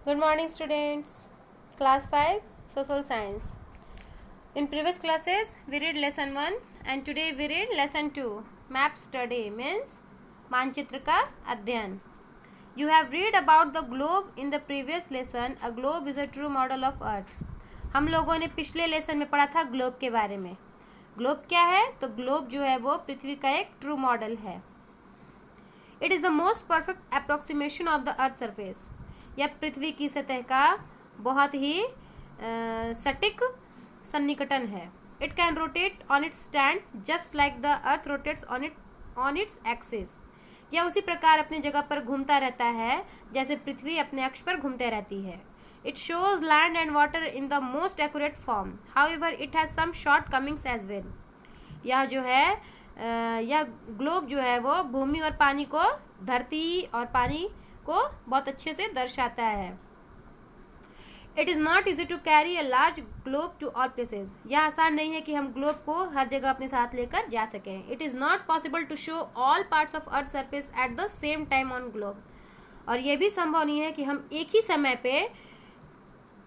Good morning, students. Class 5 Social Science. In previous classes we read lesson 1 and today we read lesson 2 Map Study means मानचित्र का अध्ययन. You have read about the globe in the previous lesson. A globe is a true model of Earth. हम लोगों ने पिछले lesson में पढ़ा था ग्लोब के बारे में. ग्लोब क्या है? तो ग्लोब जो है वो पृथ्वी का एक ट्रू मॉडल है. It is the most perfect approximation of the earth surface. यह पृथ्वी की सतह का बहुत ही सटीक सन्निकटन है. It can rotate on it's stand just like the earth rotates on its axis. यह उसी प्रकार अपनी जगह पर घूमता रहता है जैसे पृथ्वी अपने अक्ष पर घूमते रहती है. It shows land and water in the most accurate form. However it has some shortcomings as well. यह जो है यह ग्लोब जो है वो भूमि और पानी को, धरती और पानी को बहुत अच्छे से दर्शाता है. It is not easy to carry a large globe to all places. यह आसान नहीं है कि हम ग्लोब को हर जगह अपने साथ लेकर जा सकें. It is not possible to show all parts of earth surface at the same time on globe. और यह भी संभव नहीं है कि हम एक ही समय पे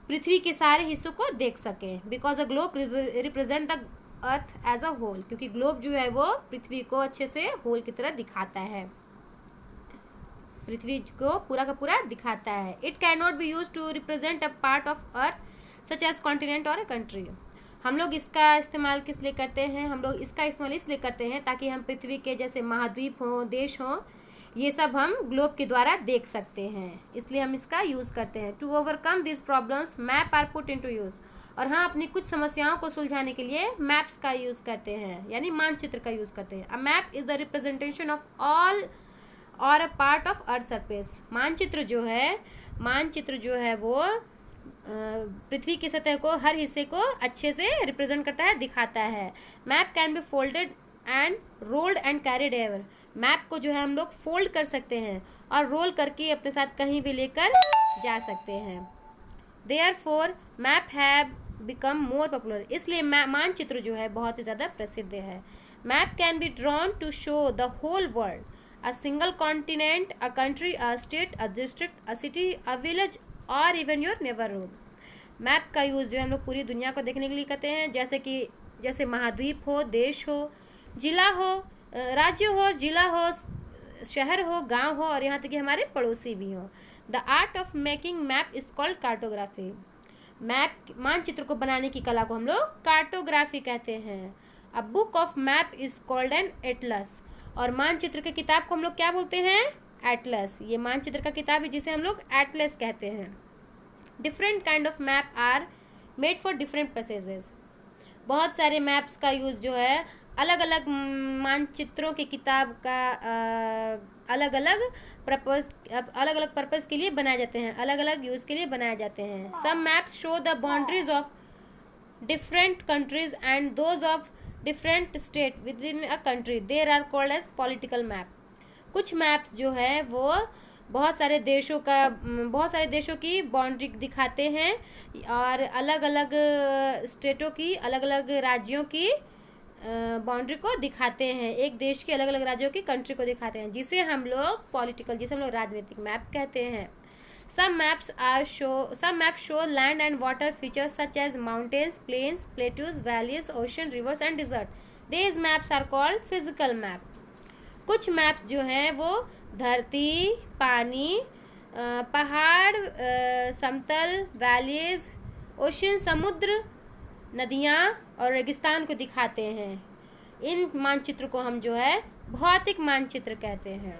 पृथ्वी के सारे हिस्सों को देख सकें. Because a globe represent the earth as a whole. क्योंकि ग्लोब जो है वो पृथ्वी को अच्छे से होल की तरह दिखाता है, पृथ्वी को पूरा का पूरा दिखाता है. It can not be use to represent a part of earth such as continent or a country. हम लोग इसका इस्तेमाल किस लिए करते हैं? हम लोग इसका इस्तेमाल इसलिए करते हैं ताकि हम पृथ्वी के जैसे महाद्वीप हों, देश हों, ये सब हम ग्लोब के द्वारा देख सकते हैं. इसलिए हम इसका यूज़ करते हैं. To overcome this problems map are put into use. और हाँ, अपनी कुछ समस्याओं को सुलझाने के लिए मैप्स का यूज़ करते हैं, यानी मानचित्र का यूज़ करते हैं. A map is the representation of all or a part of earth surface. मानचित्र जो है वो पृथ्वी की सतह को, हर हिस्से को अच्छे से रिप्रेजेंट करता है, दिखाता है. Map can B folded and rolled and carried ever. Map को जो है हम लोग फोल्ड कर सकते हैं और रोल करके अपने साथ कहीं भी लेकर जा सकते हैं. Therefore map have become more popular. इसलिए मानचित्र जो है बहुत ही ज़्यादा प्रसिद्ध है. Map can be drawn to show the whole world, a single continent, a country, a state, a district, a city, a village or even your neighborhood. Map का यूज़ जो है हम लोग पूरी दुनिया को देखने के लिए करते हैं, जैसे महाद्वीप हो, देश हो, जिला हो, राज्य हो, जिला हो, शहर हो, गांव हो और यहाँ तक कि हमारे पड़ोसी भी हो. The art of making map is called cartography. Map, मानचित्र को बनाने की कला को हम लोग कार्टोग्राफी कहते हैं. A book of map is called an Atlas. और मानचित्र की किताब को हम लोग क्या बोलते हैं? एटलस. ये मानचित्र का किताब है जिसे हम लोग एटलस कहते हैं. Different kind of map are made for different purposes. बहुत सारे मैप्स का यूज़ जो है अलग अलग मानचित्रों की किताब का अलग अलग पर्पस के लिए बनाए जाते हैं, अलग अलग यूज़ के लिए बनाए जाते हैं. Some maps show the boundaries of different countries and those of different state within a country. There are called as political map. कुछ मैप्स जो हैं वो बहुत सारे देशों की बाउंड्री दिखाते हैं और अलग अलग स्टेटों की, अलग अलग राज्यों की बाउंड्री को दिखाते हैं. एक देश के अलग अलग राज्यों की कंट्री को दिखाते हैं, जिसे हम लोग राजनीतिक मैप कहते हैं. Some maps show land and water features such as mountains, plains, plateaus, valleys, ocean, rivers and desert. These maps are called physical map. कुछ मैप्स जो हैं वो धरती, पानी, पहाड़, समतल, वैलीज, ओशन, समुद्र, नदियाँ और रेगिस्तान को दिखाते हैं. इन मानचित्र को हम जो है भौतिक मानचित्र कहते हैं.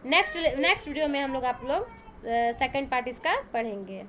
नेक्स्ट वीडियो में हम लोग आप लोग सेकंड पार्ट इसका पढ़ेंगे.